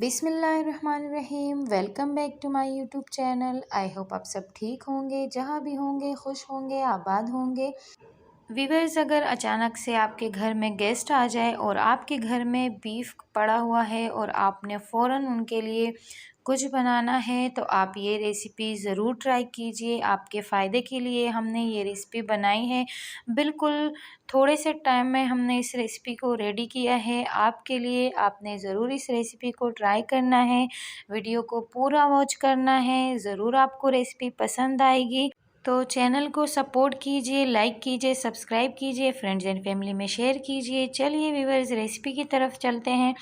बिस्मिल्लाहिर्रहमानिर्रहीम। Welcome back to my YouTube channel. I hope आप सब ठीक होंगे, जहाँ भी होंगे खुश होंगे, आबाद होंगे। व्यूअर्स, अगर अचानक से आपके घर में गेस्ट आ जाए और आपके घर में बीफ पड़ा हुआ है और आपने फ़ौरन उनके लिए कुछ बनाना है, तो आप ये रेसिपी ज़रूर ट्राई कीजिए। आपके फ़ायदे के लिए हमने ये रेसिपी बनाई है। बिल्कुल थोड़े से टाइम में हमने इस रेसिपी को रेडी किया है आपके लिए। आपने ज़रूर इस रेसिपी को ट्राई करना है, वीडियो को पूरा वॉच करना है, ज़रूर आपको रेसिपी पसंद आएगी। तो चैनल को सपोर्ट कीजिए, लाइक कीजिए, सब्सक्राइब कीजिए, फ्रेंड्स एंड फैमिली में शेयर कीजिए। चलिए व्यूअर्स, रेसिपी की तरफ चलते हैं।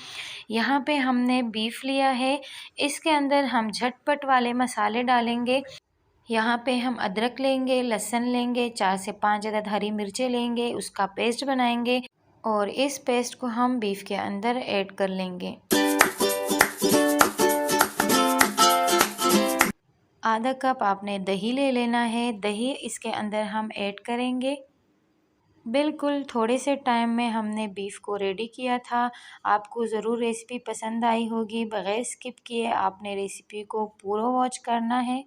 यहाँ पे हमने बीफ लिया है, इसके अंदर हम झटपट वाले मसाले डालेंगे। यहाँ पे हम अदरक लेंगे, लहसुन लेंगे, 4 से 5 अदद हरी मिर्चें लेंगे, उसका पेस्ट बनाएंगे और इस पेस्ट को हम बीफ के अंदर ऐड कर लेंगे। आधा कप आपने दही ले लेना है, दही इसके अंदर हम ऐड करेंगे। बिल्कुल थोड़े से टाइम में हमने बीफ को रेडी किया था। आपको ज़रूर रेसिपी पसंद आई होगी। बग़ैर स्किप किए आपने रेसिपी को पूरा वॉच करना है।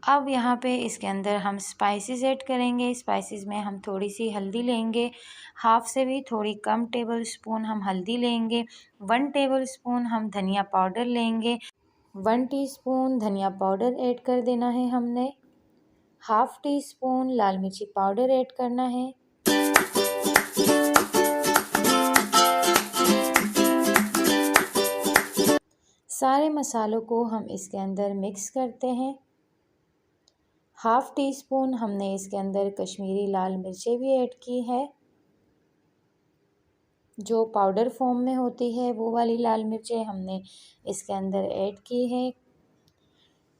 अब यहाँ पे इसके अंदर हम स्पाइसेस ऐड करेंगे। स्पाइसेस में हम थोड़ी सी हल्दी लेंगे, हाफ से भी थोड़ी कम टेबल स्पून हम हल्दी लेंगे। 1 टेबल स्पून हम धनिया पाउडर लेंगे। 1 टीस्पून धनिया पाउडर ऐड कर देना है हमने। हाफ टी स्पून लाल मिर्ची पाउडर ऐड करना है। सारे मसालों को हम इसके अंदर मिक्स करते हैं। हाफ टी स्पून हमने इसके अंदर कश्मीरी लाल मिर्चें भी ऐड की है, जो पाउडर फॉर्म में होती है वो वाली लाल मिर्चें हमने इसके अंदर ऐड की है।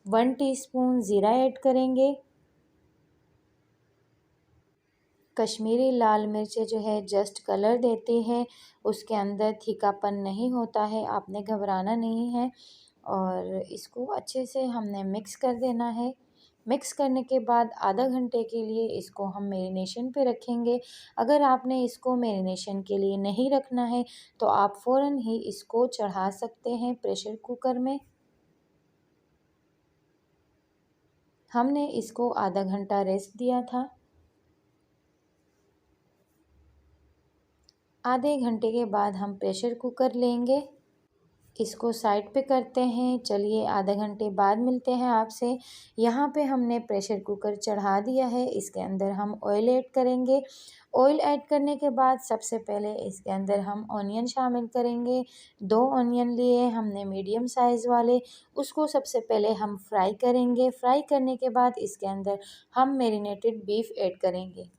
1 टीस्पून ज़ीरा ऐड करेंगे। कश्मीरी लाल मिर्चें जो है जस्ट कलर देती है, उसके अंदर तीखापन नहीं होता है, आपने घबराना नहीं है। और इसको अच्छे से हमने मिक्स कर देना है। मिक्स करने के बाद आधा घंटे के लिए इसको हम मैरिनेशन पे रखेंगे। अगर आपने इसको मैरिनेशन के लिए नहीं रखना है तो आप फ़ौरन ही इसको चढ़ा सकते हैं प्रेशर कुकर में। हमने इसको आधा घंटा रेस्ट दिया था। आधे घंटे के बाद हम प्रेशर कुकर लेंगे, इसको साइड पे करते हैं। चलिए आधे घंटे बाद मिलते हैं आपसे। यहाँ पे हमने प्रेशर कुकर चढ़ा दिया है, इसके अंदर हम ऑयल ऐड करेंगे। ऑयल ऐड करने के बाद सबसे पहले इसके अंदर हम ऑनियन शामिल करेंगे। 2 ऑनियन लिए हमने मीडियम साइज़ वाले, उसको सबसे पहले हम फ्राई करेंगे। फ्राई करने के बाद इसके अंदर हम मैरिनेटेड बीफ ऐड करेंगे।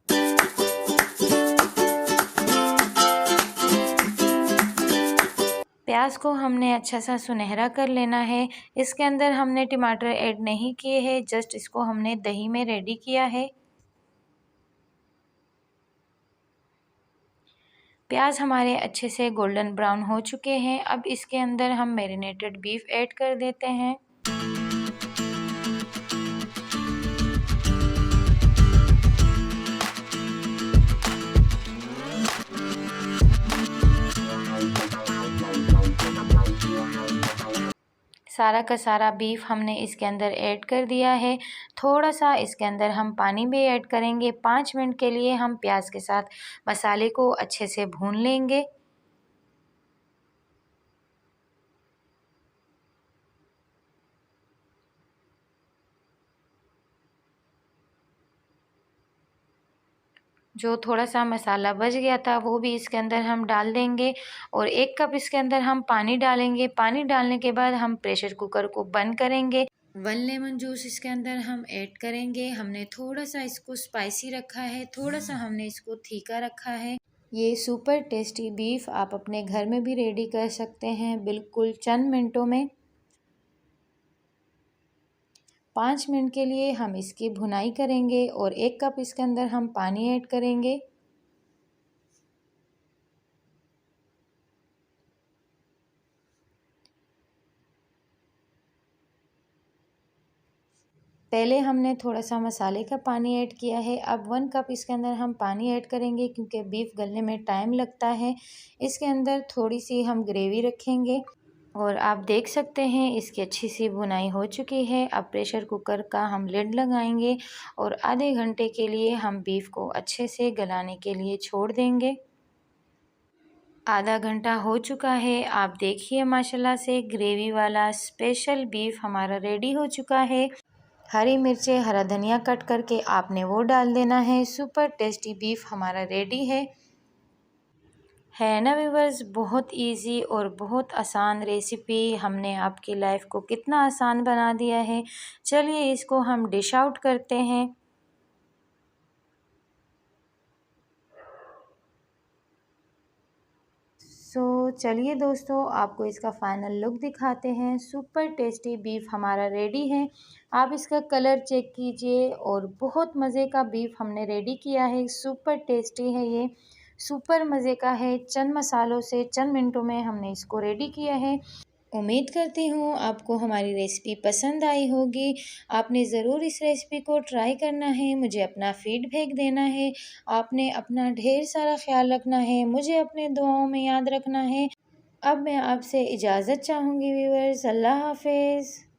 प्याज को हमने अच्छा सा सुनहरा कर लेना है। इसके अंदर हमने टमाटर ऐड नहीं किए हैं, जस्ट इसको हमने दही में रेडी किया है। प्याज हमारे अच्छे से गोल्डन ब्राउन हो चुके हैं। अब इसके अंदर हम मैरिनेटेड बीफ ऐड कर देते हैं। सारा का सारा बीफ हमने इसके अंदर ऐड कर दिया है। थोड़ा सा इसके अंदर हम पानी भी ऐड करेंगे। 5 मिनट के लिए हम प्याज के साथ मसाले को अच्छे से भून लेंगे। जो थोड़ा सा मसाला बच गया था वो भी इसके अंदर हम डाल देंगे और 1 कप इसके अंदर हम पानी डालेंगे। पानी डालने के बाद हम प्रेशर कुकर को बंद करेंगे। 1 लेमन जूस इसके अंदर हम ऐड करेंगे। हमने थोड़ा सा इसको स्पाइसी रखा है, थोड़ा सा हमने इसको तीखा रखा है। ये सुपर टेस्टी बीफ आप अपने घर में भी रेडी कर सकते हैं, बिल्कुल चंद मिनटों में। 5 मिनट के लिए हम इसकी भुनाई करेंगे और 1 कप इसके अंदर हम पानी ऐड करेंगे। पहले हमने थोड़ा सा मसाले का पानी ऐड किया है। अब 1 कप इसके अंदर हम पानी ऐड करेंगे, क्योंकि बीफ गलने में टाइम लगता है। इसके अंदर थोड़ी सी हम ग्रेवी रखेंगे। और आप देख सकते हैं इसकी अच्छी सी भुनाई हो चुकी है। अब प्रेशर कुकर का हम लिड लगाएंगे और आधे घंटे के लिए हम बीफ को अच्छे से गलाने के लिए छोड़ देंगे। आधा घंटा हो चुका है। आप देखिए माशाल्लाह से ग्रेवी वाला स्पेशल बीफ हमारा रेडी हो चुका है। हरी मिर्चें, हरा धनिया कट करके आपने वो डाल देना है। सुपर टेस्टी बीफ हमारा रेडी है ना व्यूवर्स। बहुत इजी और बहुत आसान रेसिपी, हमने आपकी लाइफ को कितना आसान बना दिया है। चलिए इसको हम डिश आउट करते हैं। चलिए दोस्तों आपको इसका फाइनल लुक दिखाते हैं। सुपर टेस्टी बीफ हमारा रेडी है। आप इसका कलर चेक कीजिए और बहुत मज़े का बीफ हमने रेडी किया है। सुपर टेस्टी है ये, सुपर मज़े का है। चंद मसालों से चंद मिनटों में हमने इसको रेडी किया है। उम्मीद करती हूँ आपको हमारी रेसिपी पसंद आई होगी। आपने ज़रूर इस रेसिपी को ट्राई करना है, मुझे अपना फीडबैक देना है। आपने अपना ढेर सारा ख्याल रखना है, मुझे अपने दुआओं में याद रखना है। अब मैं आपसे इजाज़त चाहूँगी व्यूअर्स। अल्लाह हाफ़िज़।